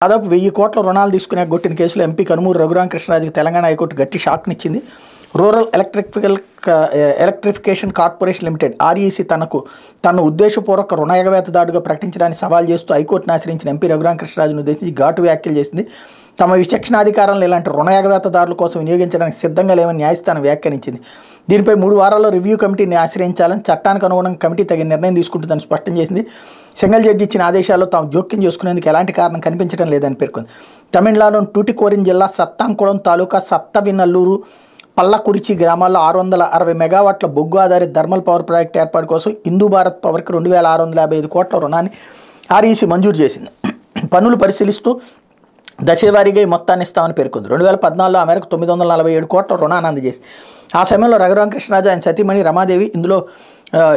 దాదాపు 1000 కోట్ల రుణాలు తీసుకునే గొట్టిన కేసులో ఎంపీ కనుమూరు రఘురామకృష్ణరాజుకి తెలంగాణ హైకోర్టు గట్టి షాక్నిచ్చింది. Rural Electrification Corporation Limited REC తనను ఉద్దేశపూర్వక రుణ ఎగవేతదారుడుగా ప్రకటించడానికి సవాల్ చేస్తూ హైకోర్టును ఆశ్రయించిన ఎంపీ రఘురామకృష్ణరాజును ఉద్దేశించి ఘాటు వ్యాఖ్యలు చేసింది. తమ విచక్షణాధికారాలను ఇలాంటి రుణ ఎగవేతదారుల కోసం వినియోగించడానికి సిద్ధంగా లేవని న్యాయస్థానం వ్యాఖ్యానించింది. దీనిపై 3 వారాల్లో రివ్యూ కమిటీని ఆశ్రయించాలని చట్టానికి అనుగుణంగా కమిటీ తగిన నిర్ణయం తీసుకుంటుందని స్పష్టం చేసింది. సింగిల్ జడ్జి ఇచ్చిన ఆదేశాల్లో తాము జోక్యం చేసుకునేందుకు ఎలాంటి కారణం కనిపించడం లేదని పేర్కొంది. తమిళనాడులోని టూటికోరిన్ జిల్లా సత్తాంకుళం తాలూకా సత్తవినల్లూరు పల్లకురిచి గ్రామాల్లో 660 మెగావాట్ల బొగ్గు ఆధారిత థర్మల్ పవర్ ప్రాజెక్టు ఏర్పాటు కోసం హిందూ భారత్ పవర్కి 2655 కోట్ల రుణాన్ని ఆర్ఈసీ మంజూరు చేసింది. పన్నులు పరిశీలిస్తూ దశవారీగా ఈ మొత్తాన్ని ఇస్తామని పేర్కొంది. 2014లో ఆ మేరకు 947 కోట్ల రుణాన్ని అందజేసింది. ఆ సమయంలో రఘురామకృష్ణరాజు ఆయన సతీమణి రమాదేవి ఇందులో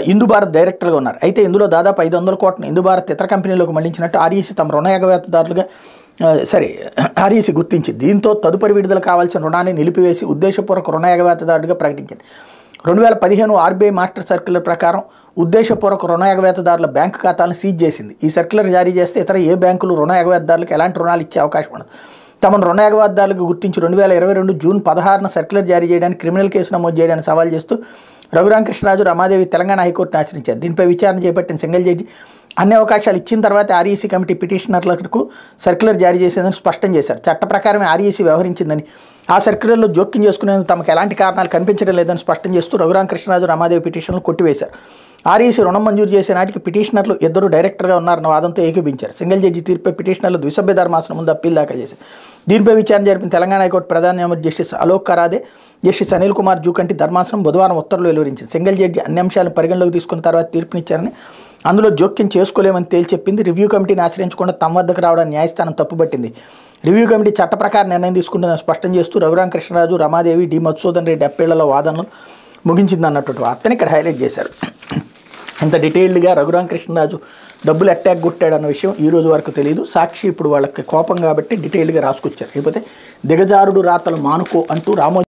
హిందూ భారత్ డైరెక్టర్గా ఉన్నారు. అయితే ఇందులో దాదాపు 500 కోట్ల హిందూ భారత్ ఇతర కంపెనీలకు మళ్లించినట్టు ఆర్ఈసీ తమ రుణ ఎగవేతదారులుగా ఆర్ఈసీ గుర్తించింది. దీంతో తదుపరి విడుదల కావాల్సిన రుణాన్ని నిలిపివేసి ఉద్దేశపూర్వక రుణ ఎగవేతదారుడిగా ప్రకటించింది. 2015 ఆర్బీఐ మాస్టర్ సర్క్యులర్ ప్రకారం ఉద్దేశపూర్వక రుణ ఎగవేతదారుల బ్యాంకు ఖాతాలను సీజ్ చేసింది. ఈ సర్క్యులర్ జారీ చేస్తే ఇతర ఏ బ్యాంకులు రుణ ఎగవేతదారులకు ఎలాంటి రుణాలు ఇచ్చే అవకాశం ఉండదు. తమను రుణ ఎగవేతదారులకు గుర్తించి 2022 జూన్ 16న సర్క్యులర్ జారీ చేయడానికి క్రిమినల్ కేసు నమోదు చేయడానికి సవాల్ చేస్తూ రఘురామకృష్ణరాజు రమాదేవి తెలంగాణ హైకోర్టును ఆశ్రయించారు. దీనిపై విచారణ చేపట్టిన సింగిల్ జడ్జి అన్ని అవకాశాలు ఇచ్చిన తర్వాత ఆర్ఈసీ కమిటీ పిటిషనర్లకు సర్క్యులర్ జారీ చేసేందని స్పష్టం చేశారు. చట్ట ప్రకారమే ఆర్ఈసీ వ్యవహరించిందని, ఆ సర్క్యులర్లో జోక్యం చేసుకునేందుకు తమకు ఎలాంటి కారణాలు కనిపించడం లేదని స్పష్టం చేస్తూ రఘురామకృష్ణరాజు రమాదేవి పిటిషన్లు కొట్టివేశారు. ఆర్ఈసీ రుణం మంజూరు చేసే నాటికి పిటిషనర్లు 2 డైరెక్టర్గా ఉన్నారన్న వాదంతో ఏకీభించారు. సింగిల్ జడ్జి తీర్పుపై పిటిషనర్లు ద్విసభ్య ధర్మాసనం ముందు అప్పీల్ దాఖలు చేశారు. దీనిపై విచారణ జరిపిన తెలంగాణ హైకోర్టు ప్రధాన న్యాయమూర్తి జస్టిస్ అలోక్ కరాదే, జస్టిస్ అనిల్ కుమార్ జూకంటి ధర్మాసనం బుధవారం ఉత్తర్వులు వెలువరించింది. సింగిల్ జడ్జి అన్ని అంశాలను పరిగణలోకి తీసుకున్న తర్వాత తీర్పునిచ్చారని, అందులో జోక్యం చేసుకోలేమని తేల్చెప్పింది. రివ్యూ కమిటీని ఆశ్రయించకుండా తమ వద్దకు రావడానికి న్యాయస్థానం తప్పుపట్టింది. రివ్యూ కమిటీ చట్ట ప్రకారం నిర్ణయం తీసుకుంటుందని స్పష్టం చేస్తూ రఘురామకృష్ణరాజు రమాదేవి డి మధుసూదన్ రెడ్డి అప్పీళ్లలో వాదనలు ముగించిందన్నటువంటి వార్తని ఇక్కడ హైలైట్ చేశారు. ఇంత డీటెయిల్డ్గా రఘురామకృష్ణరాజు డబ్బులు అటాక్ కొట్టాడన్న విషయం ఈ రోజు వరకు తెలియదు. సాక్షి ఇప్పుడు వాళ్ళకి కోపం కాబట్టి డీటెయిల్డ్గా రాసుకొచ్చారు. లేకపోతే దిగజారుడు రాతలు మానుకో అంటూ రామోజీ